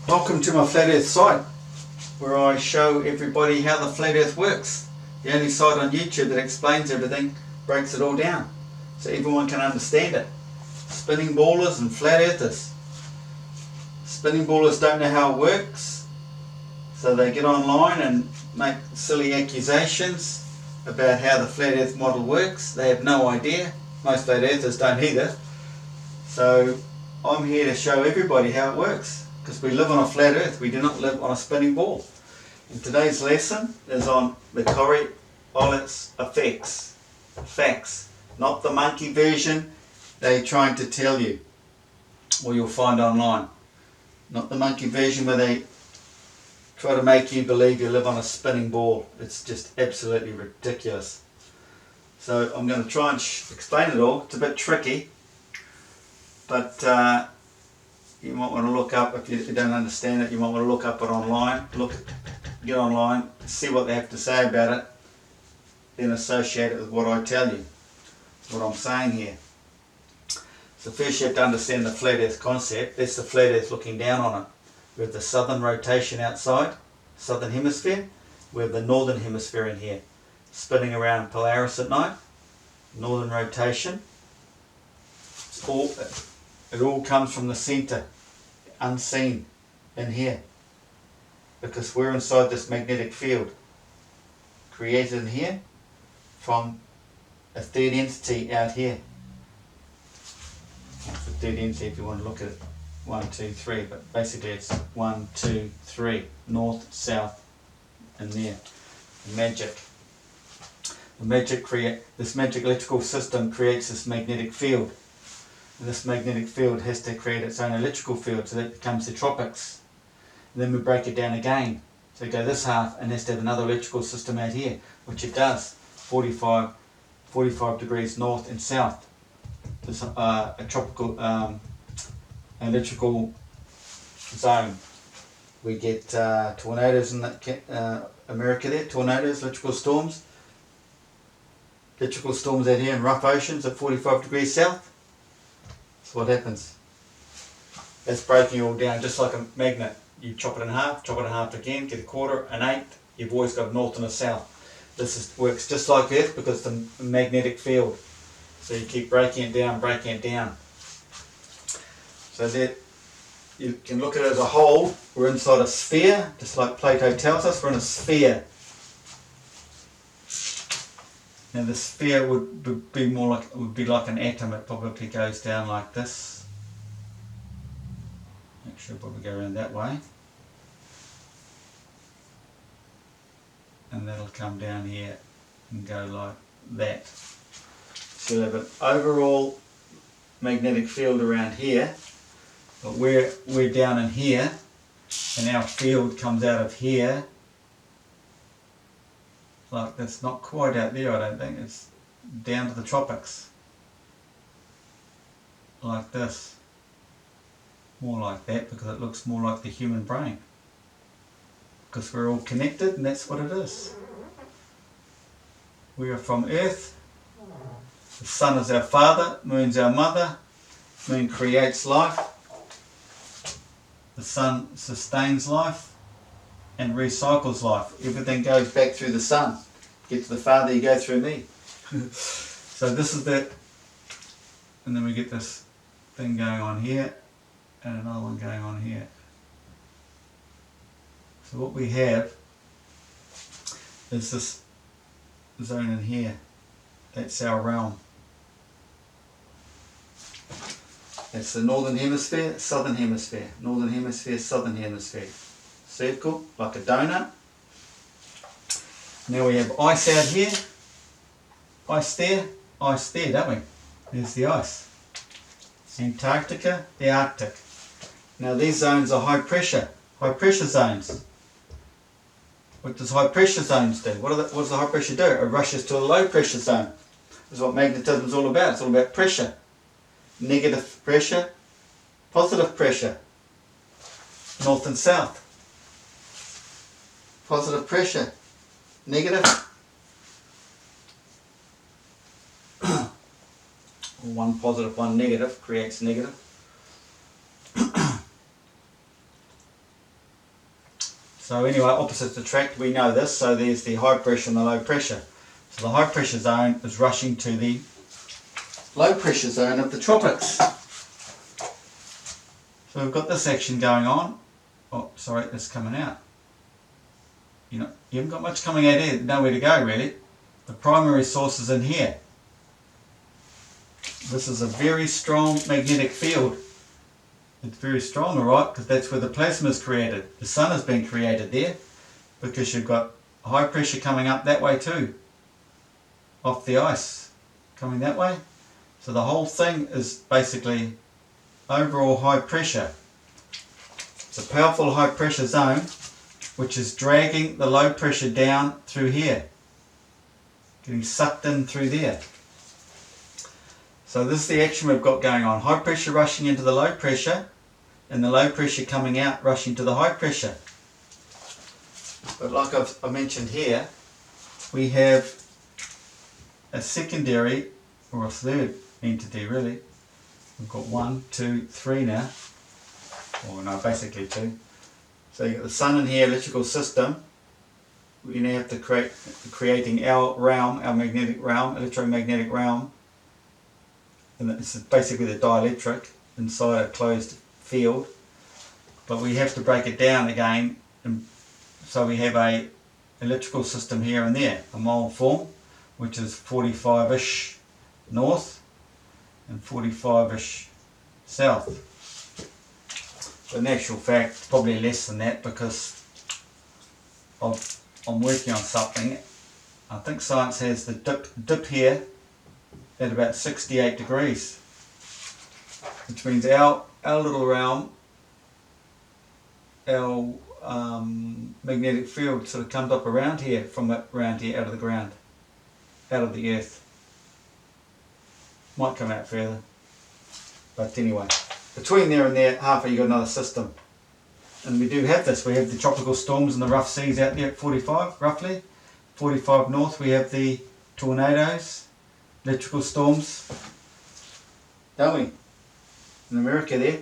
Welcome to my Flat Earth site, where I show everybody how the Flat Earth works. The only site on YouTube that explains everything, breaks it all down, so everyone can understand it. Spinning ballers and Flat Earthers. Spinning ballers don't know how it works, so they get online and make silly accusations about how the Flat Earth model works. They have no idea. Most Flat Earthers don't either. So I'm here to show everybody how it works, because we live on a flat earth, we do not live on a spinning ball. And today's lesson is on the Coriolis effects, not the monkey version they're trying to tell you, or you'll find online. Not the monkey version where they try to make you believe you live on a spinning ball. It's just absolutely ridiculous. So I'm going to try and explain it all. It's a bit tricky, but you might want to look up, if you don't understand it, you might want to look up it online, get online, see what they have to say about it, then associate it with what I tell you, what I'm saying here. So first you have to understand the flat earth concept. That's the flat earth looking down on it. We have the southern rotation outside, southern hemisphere. We have the northern hemisphere in here, spinning around Polaris at night, northern rotation. It all comes from the centre, unseen, in here, because we're inside this magnetic field created in here from a third entity out here. It's a third entity if you want to look at it. 1, 2, 3, but basically it's 1, 2, 3, north, south, and there. Magic. This magic electrical system creates this magnetic field. And this magnetic field has to create its own electrical field, so that becomes the tropics. And then we break it down again. So we go this half and has to have another electrical system out here, which it does. 45 degrees north and south. There's a tropical electrical zone. We get tornadoes in America there, tornadoes, electrical storms. Electrical storms out here in rough oceans at 45 degrees south. That's what happens. That's breaking it all down, just like a magnet. You chop it in half again, get a quarter, an eighth. You've always got a north and a south. This works just like Earth because it's a magnetic field. So you keep breaking it down. So that you can look at it as a whole. We're inside a sphere, just like Plato tells us. We're in a sphere. Now the sphere would be like an atom. It probably goes down like this. Actually, it'll probably go around that way, and that'll come down here and go like that. So you'll have an overall magnetic field around here, but we're down in here, and our field comes out of here. Like that's not quite out there, I don't think. It's down to the tropics. Like this. More like that, because it looks more like the human brain. Because we're all connected, and that's what it is. We are from Earth. The sun is our father, moon's our mother. Moon creates life. The sun sustains life and recycles life. Everything goes back through the sun. Get to the father, you go through me. So this is that, and then we get this thing going on here, and another one going on here. So what we have is this zone in here. That's our realm. That's the northern hemisphere, southern hemisphere. Northern hemisphere, southern hemisphere. Circle, like a donut. Now we have ice out here. Ice there, don't we? There's the ice. Antarctica, the Arctic. Now these zones are high pressure zones. What does high pressure zones do? What does the high pressure do? It rushes to a low pressure zone. This is what magnetism is all about. It's all about pressure. Negative pressure, positive pressure. North and south. Positive pressure, negative. One positive, one negative creates negative. So anyway, opposites attract, we know this, so there's the high pressure and the low pressure. So the high pressure zone is rushing to the low pressure zone of the tropics. So we've got this action going on. Oh, sorry, it's coming out. You know, you haven't got much coming out here, nowhere to go really. The primary source is in here. This is a very strong magnetic field. It's very strong, alright, because that's where the plasma is created. The sun has been created there because you've got high pressure coming up that way too, off the ice, coming that way. So the whole thing is basically overall high pressure. It's a powerful high pressure zone which is dragging the low pressure down through here, getting sucked in through there. So this is the action we've got going on. High pressure rushing into the low pressure and the low pressure coming out rushing to the high pressure. But like I've mentioned here, we have a secondary or a third entity really. We've got 1, 2, 3 now. Or no, basically 2. So you've got the sun in here, electrical system. We now have to creating our realm, our magnetic realm, electromagnetic realm. And this is basically the dielectric inside a closed field. But we have to break it down again. And so we have a electrical system here and there, a mole form, which is 45-ish north and 45-ish south. But in actual fact, probably less than that because I'm working on something. I think science has the dip here at about 68 degrees, which means our little realm, our magnetic field sort of comes up around here, from around here, out of the ground, out of the earth. Might come out further, but anyway, between there and there, halfway you got another system. And we do have this, we have the tropical storms and the rough seas out there at 45, roughly. 45 north, we have the tornadoes, electrical storms, don't we? In America there.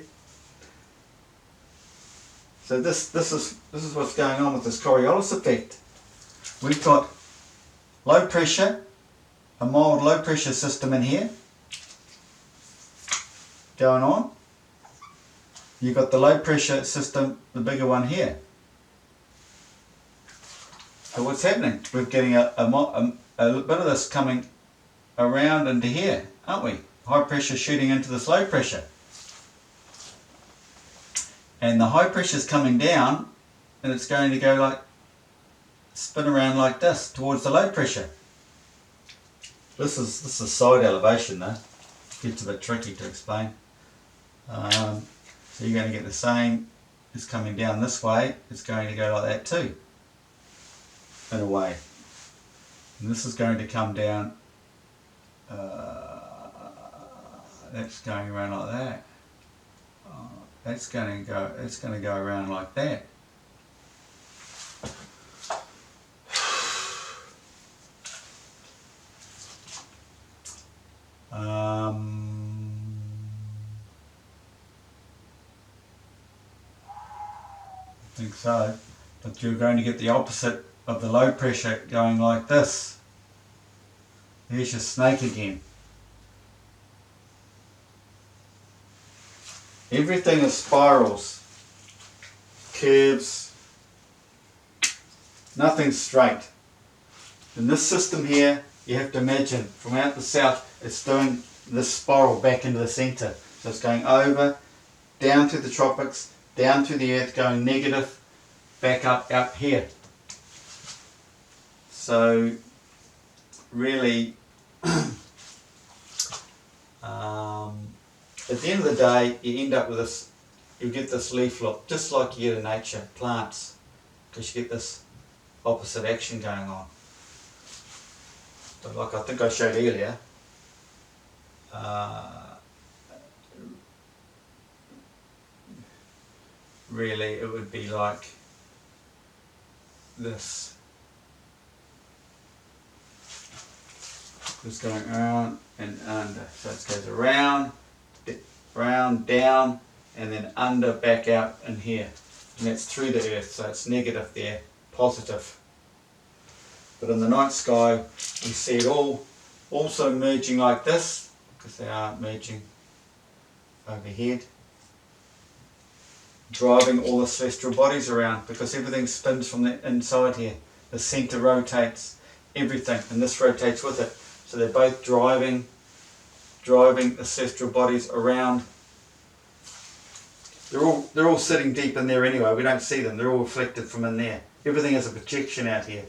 So this is what's going on with this Coriolis effect. We've got low pressure, a mild low pressure system in here going on. You've got the low pressure system, the bigger one here. So what's happening? We're getting a bit of this coming around into here, aren't we? High pressure shooting into this low pressure. And the high pressure is coming down and it's going to go like, spin around like this towards the low pressure. This is side elevation though. Gets a bit tricky to explain. So you're going to get the same, it's coming down this way, it's going to go like that too, in a way. And this is going to come down, that's going around like that. It's going to go around like that. I think so, but you're going to get the opposite of the low pressure going like this. There's your snake again. Everything is spirals, curves, nothing's straight. In this system here, you have to imagine from out the south, it's doing this spiral back into the centre. So it's going over, down to the tropics, down to the earth, going negative, back up out here. So really, at the end of the day, you end up with this, you get this leaf look, just like you get in nature, plants, because you get this opposite action going on. But like I think I showed earlier, really it would be like this. It's going around and under. So it goes around, round, down, and then under, back out in here. and that's through the Earth, so it's negative there, positive. But in the night sky, we see it all also merging like this, because they are merging overhead, driving all the celestial bodies around, because everything spins from the inside here. The centre rotates, everything, and this rotates with it. So they're both driving the celestial bodies around. They're all sitting deep in there anyway. We don't see them. They're all reflected from in there. Everything is a projection out here.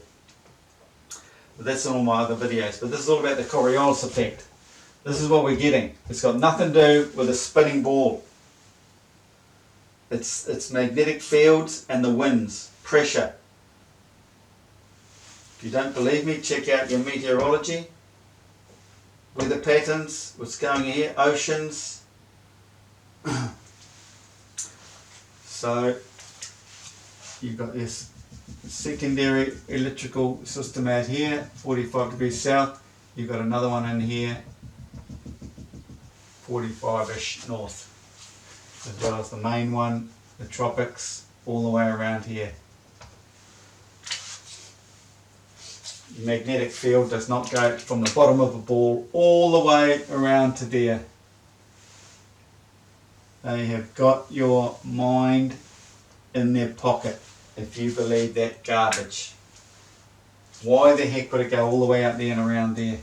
But that's in all my other videos. But this is all about the Coriolis effect. This is what we're getting. It's got nothing to do with a spinning ball. It's magnetic fields and the winds, pressure. If you don't believe me, check out your meteorology, weather patterns, what's going here, oceans. So you've got this secondary electrical system out here, 45 degrees south. You've got another one in here, 45-ish north, as well as the main one, the tropics, all the way around here. The magnetic field does not go from the bottom of the ball all the way around to there. They have got your mind in their pocket if you believe that garbage. Why the heck would it go all the way up there and around there?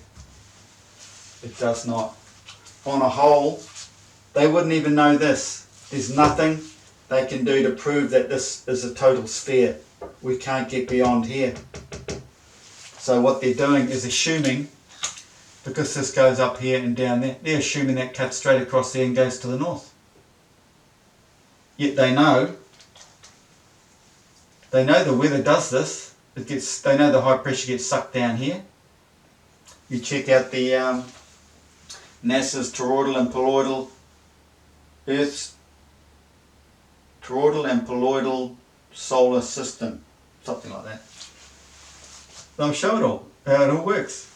It does not. On a whole, they wouldn't even know this. There's nothing they can do to prove that this is a total sphere. We can't get beyond here. So what they're doing is assuming, because this goes up here and down there, they're assuming that cuts straight across there and goes to the north. Yet they know the weather does this. They know the high pressure gets sucked down here. You check out the NASA's toroidal and poloidal, Earth's toroidal and poloidal solar system, something like that. They'll show it all, how it all works.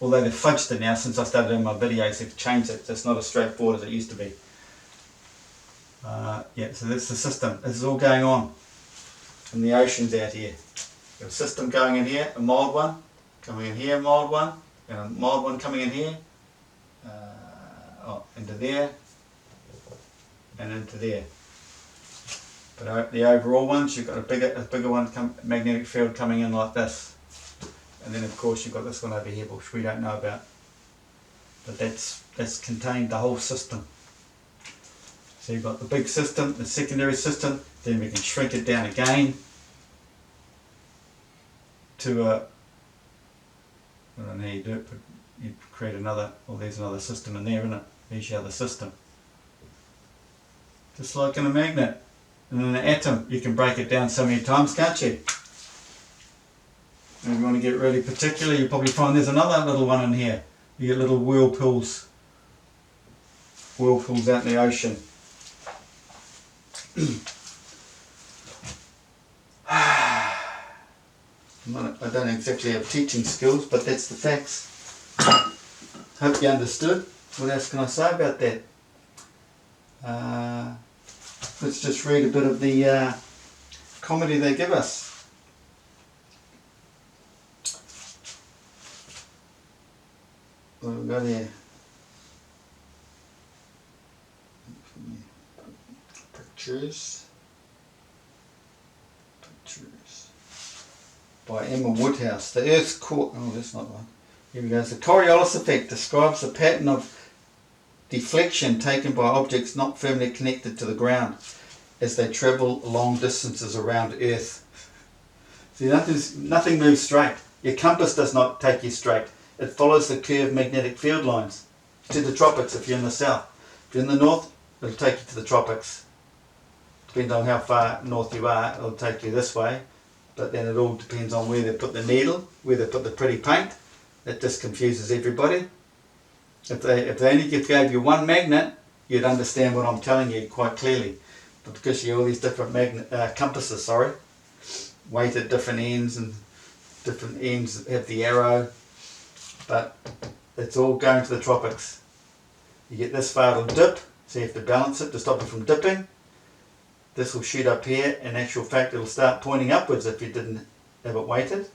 Although they've fudged it now since I started doing my videos, they've changed it. It's not as straightforward as it used to be. Yeah, so that's the system. This is all going on in the oceans out here. You've got a system going in here, a mild one, coming in here, a mild one, and a mild one coming in here, into there, and into there. But the overall ones, you've got a bigger one, magnetic field coming in like this. And then of course you've got this one over here, which we don't know about. But that's contained the whole system. So you've got the big system, the secondary system, then we can shrink it down again to I don't know how you do it, but you create another, well there's another system in there, isn't it? There's your other system. Just like in a magnet. And in an atom, you can break it down so many times, can't you? And if you want to get really particular, you probably find there's another little one in here. You get little whirlpools out in the ocean. I don't exactly have teaching skills, but that's the facts. Hope you understood. What else can I say about that? Let's just read a bit of the comedy they give us. What have we got here? Pictures by Emma Woodhouse. The Earth's core. Oh, that's not one. Here we go. The Coriolis Effect describes the pattern of deflection taken by objects not firmly connected to the ground as they travel long distances around Earth. See, nothing moves straight. Your compass does not take you straight. It follows the curved magnetic field lines to the tropics if you're in the south. If you're in the north, it'll take you to the tropics. Depends on how far north you are, it'll take you this way. But then it all depends on where they put the needle, where they put the pretty paint. That just confuses everybody. If they only gave you one magnet, you'd understand what I'm telling you quite clearly. But because you have all these different compasses, weight at different ends, and different ends have the arrow, but it's all going to the tropics. You get this far, it'll dip, so you have to balance it to stop it from dipping. This will shoot up here. In actual fact, it'll start pointing upwards if you didn't have it weighted.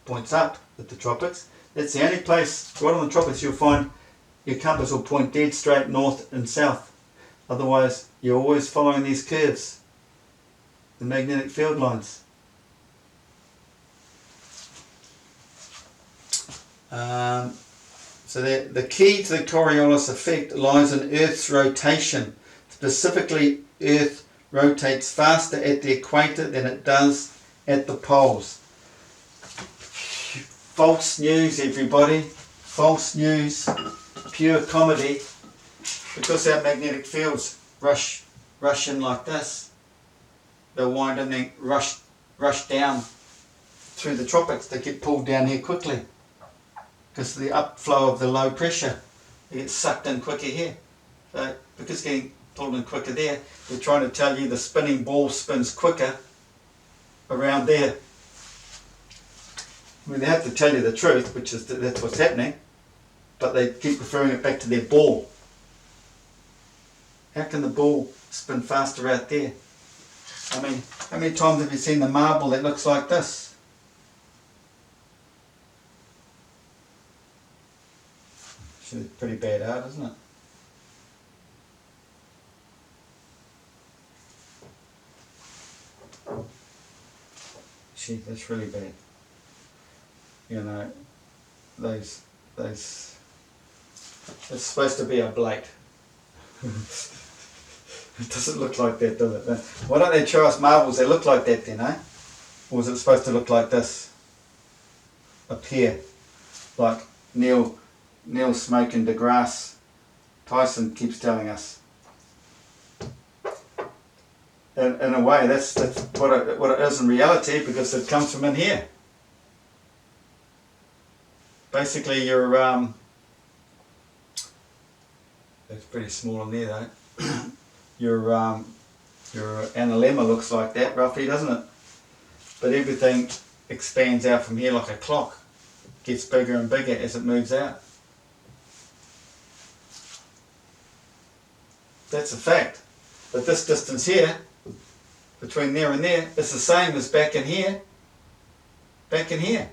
Points up at the tropics. That's the only place right on the tropics you'll find your compass will point dead straight north and south. Otherwise, you're always following these curves, the magnetic field lines. So the key to the Coriolis effect lies in Earth's rotation. Specifically, Earth rotates faster at the equator than it does at the poles. False news, everybody. False news. Pure comedy. Because our magnetic fields rush in like this, they'll wind and then rush down through the tropics. They get pulled down here quickly because of the upflow of the low pressure. They get sucked in quicker here. So because getting pulled in quicker there, we're trying to tell you the spinning ball spins quicker around there. I mean, they have to tell you the truth, which is that's what's happening, but they keep referring it back to their ball. How can the ball spin faster out there? I mean, how many times have you seen the marble that looks like this? It's pretty bad art, isn't it? Gee, that's really bad. You know, those it's supposed to be a blade. It doesn't look like that, does it? Why don't they show us marbles that look like that then, eh? Or is it supposed to look like this? Up here. Like Neil Smoking deGrasse Tyson keeps telling us. In a way, that's what it is in reality, because it comes from in here. Basically, your it's pretty small in there though. Your analemma looks like that roughly, doesn't it? But everything expands out from here like a clock. Gets bigger and bigger as it moves out. That's a fact. But this distance here, between there and there, is the same as back in here. Back in here.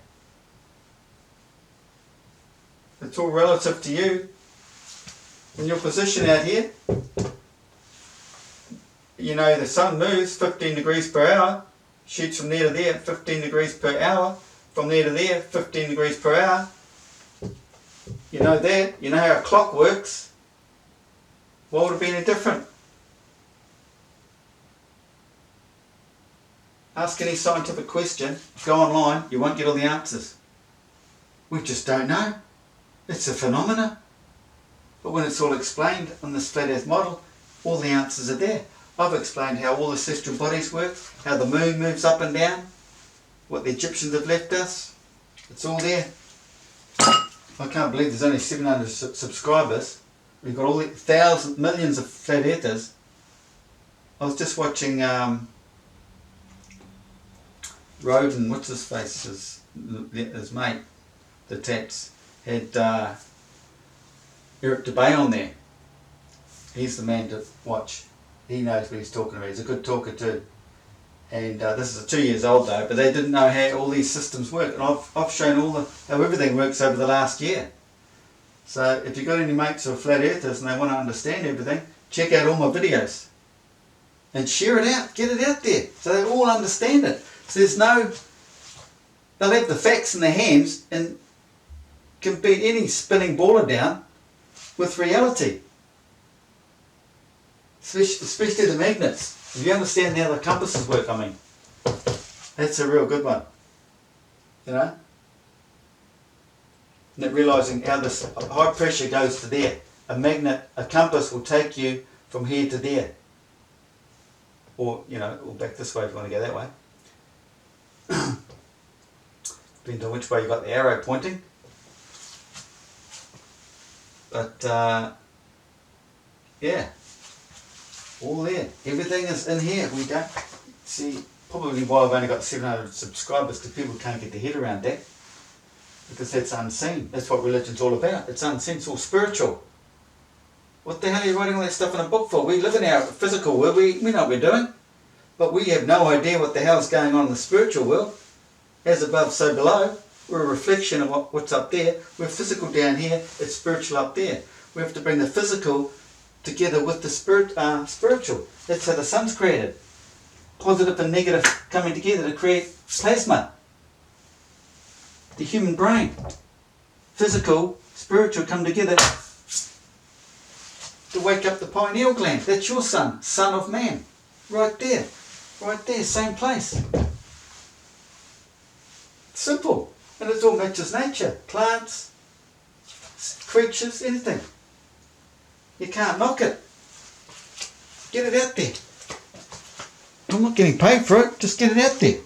It's all relative to you. In your position out here, you know the sun moves 15 degrees per hour, shoots from there to there 15 degrees per hour, from there to there 15 degrees per hour. You know that, you know how a clock works. Why would it be any different? Ask any scientific question, go online, you won't get all the answers. We just don't know. It's a phenomena. But when it's all explained on this flat earth model, all the answers are there. I've explained how all the celestial bodies work, how the moon moves up and down, what the Egyptians have left us. It's all there. I can't believe there's only 700 subscribers. We've got all the thousands, millions of flat earthers. I was just watching Roden, what's his face, his mate, the Taps, had Eric DeBay on there. He's the man to watch. He knows what he's talking about. He's a good talker too. And this is 2 years old though, but they didn't know how all these systems work. And I've shown how everything works over the last year. So if you've got any mates who are flat earthers and they want to understand everything, check out all my videos. And share it out, get it out there, so they all understand it. So they'll have the facts in their hands and can beat any spinning baller down with reality. Especially the magnets. If you understand how the compasses work, I mean, that's a real good one. You know? And realising how this high pressure goes to there. A compass will take you from here to there. Or, you know, or back this way if you want to go that way. Depends on which way you got the arrow pointing. But, yeah. All there. Everything is in here. We don't see, probably why I've only got 700 subscribers, because people can't get their head around that. Because that's unseen. That's what religion's all about. It's unseen. It's all spiritual. What the hell are you writing all that stuff in a book for? We live in our physical world. We know what we're doing. But we have no idea what the hell's going on in the spiritual world. As above, so below. We're a reflection of what's up there. We're physical down here, it's spiritual up there. We have to bring the physical together with the spiritual. That's how the sun's created. Positive and negative coming together to create plasma. The human brain. Physical, spiritual come together to wake up the pineal gland. That's your sun, son of man. Right there, same place. Simple. And it all matches nature. Plants, creatures, anything. You can't knock it. Get it out there. I'm not getting paid for it, just get it out there.